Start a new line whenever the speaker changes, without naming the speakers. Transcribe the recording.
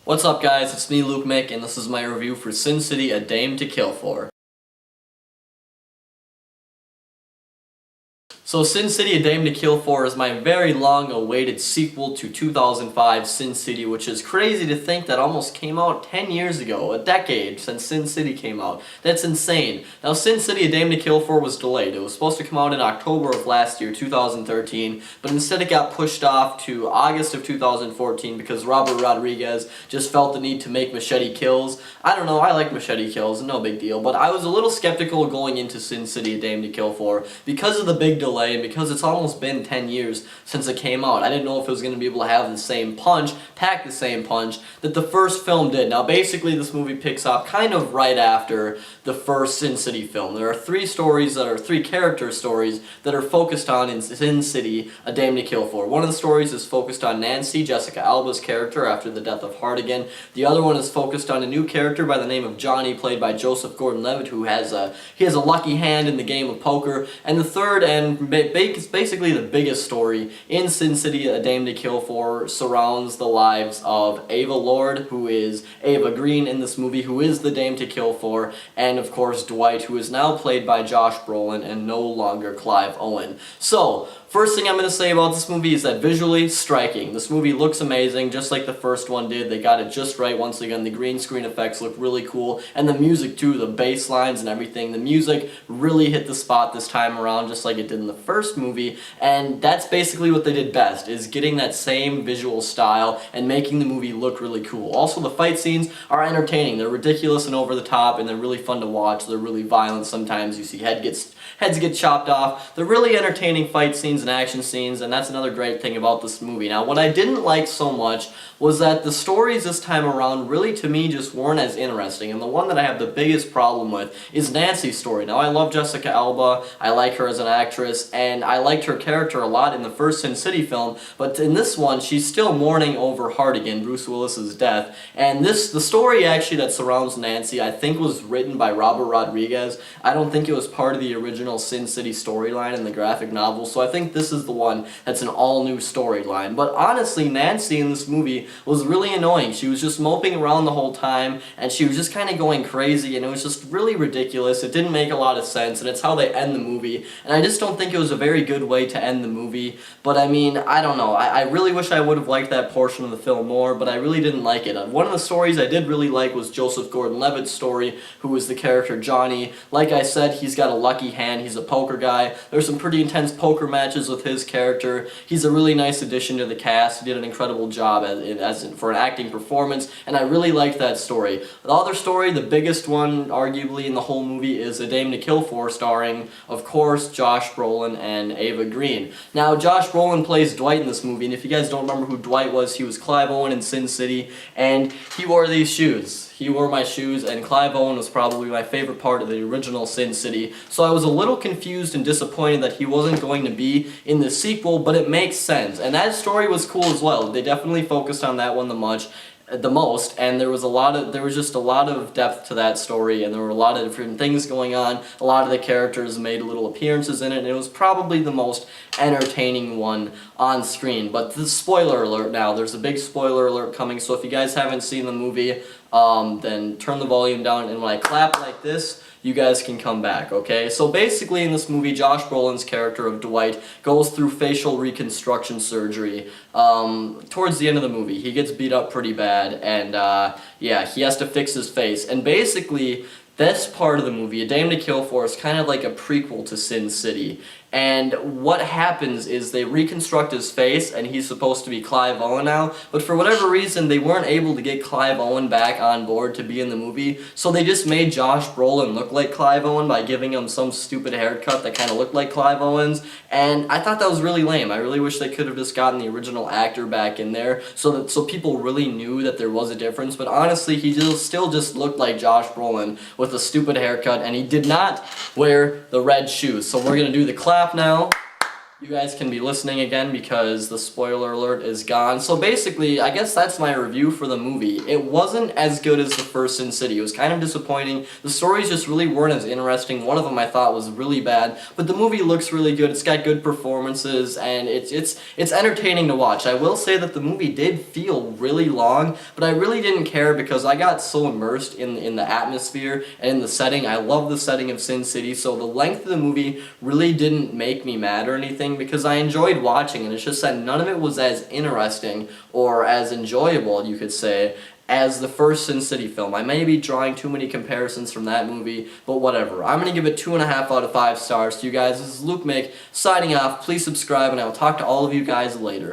What's up guys, it's me lukemick and this is my review for Sin City: A Dame to Kill For. So Sin City: A Dame to Kill For is my very long-awaited sequel to 2005 Sin City, which is crazy to think that almost came out 10 years ago, a decade since Sin City came out. That's insane. Now Sin City: A Dame to Kill For was delayed. It was supposed to come out in October of last year, 2013, but instead it got pushed off to August of 2014 because Robert Rodriguez just felt the need to make machete kills. I don't know, I like machete kills, no big deal, but I was a little skeptical going into Sin City: A Dame to Kill For because of the big delay. And because it's almost been 10 years since it came out. I didn't know if it was going to be able to have the same punch, pack the same punch that the first film did. Now basically this movie picks up kind of right after the first Sin City film. There are three character stories that are focused on in Sin City: A Dame to Kill For. One of the stories is focused on Nancy, Jessica Alba's character after the death of Hardigan. The other one is focused on a new character by the name of Johnny, played by Joseph Gordon-Levitt, who has a lucky hand in the game of poker. And the third and basically the biggest story in Sin City: A Dame to Kill For surrounds the lives of Ava Lord, who is Ava Green in this movie, who is the Dame to Kill For, and of course Dwight, who is now played by Josh Brolin and no longer Clive Owen. So, first thing I'm going to say about this movie is that visually striking. This movie looks amazing, just like the first one did. They got it just right once again. The green screen effects look really cool, and the music too, the bass lines and everything. The music really hit the spot this time around, just like it did in the first movie, and that's basically what they did best, is getting that same visual style and making the movie look really cool. Also, the fight scenes are entertaining. They're ridiculous and over the top, and they're really fun to watch. They're really violent. Sometimes you see heads get chopped off. They're really entertaining fight scenes and action scenes, and that's another great thing about this movie. Now, what I didn't like so much was that the stories this time around really, to me, just weren't as interesting, and the one that I have the biggest problem with is Nancy's story. Now, I love Jessica Alba, I like her as an actress, and I liked her character a lot in the first Sin City film, but in this one, she's still mourning over Hardigan, Bruce Willis's death, and the story actually that surrounds Nancy, I think was written by Robert Rodriguez. I don't think it was part of the original Sin City storyline in the graphic novel, so I think this is the one that's an all-new storyline. But honestly, Nancy in this movie was really annoying. She was just moping around the whole time, and she was just kind of going crazy, and it was just really ridiculous. It didn't make a lot of sense, and it's how they end the movie, and I just don't think it was a very good way to end the movie. But I mean, I don't know. I really wish I would have liked that portion of the film more, but I really didn't like it. One of the stories I did really like was Joseph Gordon-Levitt's story, who was the character Johnny. Like I said, he's got a lucky hand. He's a poker guy. There's some pretty intense poker matches with his character. He's a really nice addition to the cast. He did an incredible job for an acting performance, and I really liked that story. The other story, the biggest one arguably in the whole movie, is A Dame to Kill For, starring, of course, Josh Brolin and Ava Green. Now, Josh Brolin plays Dwight in this movie, and if you guys don't remember who Dwight was, he was Clive Owen in Sin City, and he wore these shoes. He wore my shoes, and Clive Owen was probably my favorite part of the original Sin City, so I was a little confused and disappointed that he wasn't going to be in the sequel, but it makes sense. And that story was cool as well. They definitely focused on that one the most, and there was just a lot of depth to that story, and there were a lot of different things going on. A lot of the characters made little appearances in it, and it was probably the most entertaining one on screen. But the spoiler alert now, there's a big spoiler alert coming, so if you guys haven't seen the movie, then turn the volume down, and when I clap like this, you guys can come back, okay? So basically in this movie, Josh Brolin's character of Dwight goes through facial reconstruction surgery towards the end of the movie. He gets beat up pretty bad, and yeah, he has to fix his face. And basically, this part of the movie, A Dame to Kill For, is kind of like a prequel to Sin City. And what happens is they reconstruct his face, and he's supposed to be Clive Owen now, but for whatever reason, they weren't able to get Clive Owen back on board to be in the movie, so they just made Josh Brolin look like Clive Owen by giving him some stupid haircut that kind of looked like Clive Owen's, and I thought that was really lame. I really wish they could have just gotten the original actor back in there so people really knew that there was a difference, but honestly, he still just looked like Josh Brolin with a stupid haircut, and he did not wear the red shoes. So we're going to do the clap now. You guys can be listening again because the spoiler alert is gone. So basically, I guess that's my review for the movie. It wasn't as good as the first Sin City. It was kind of disappointing. The stories just really weren't as interesting. One of them I thought was really bad, but the movie looks really good. It's got good performances, and it's entertaining to watch. I will say that the movie did feel really long, but I really didn't care because I got so immersed in the atmosphere and in the setting. I love the setting of Sin City, so the length of the movie really didn't make me mad or anything because I enjoyed watching, and it's just that none of it was as interesting or as enjoyable, you could say, as the first Sin City film. I may be drawing too many comparisons from that movie, but whatever. I'm going to give it 2.5 out of 5 stars to you guys. This is lukemick signing off. Please subscribe, and I will talk to all of you guys later.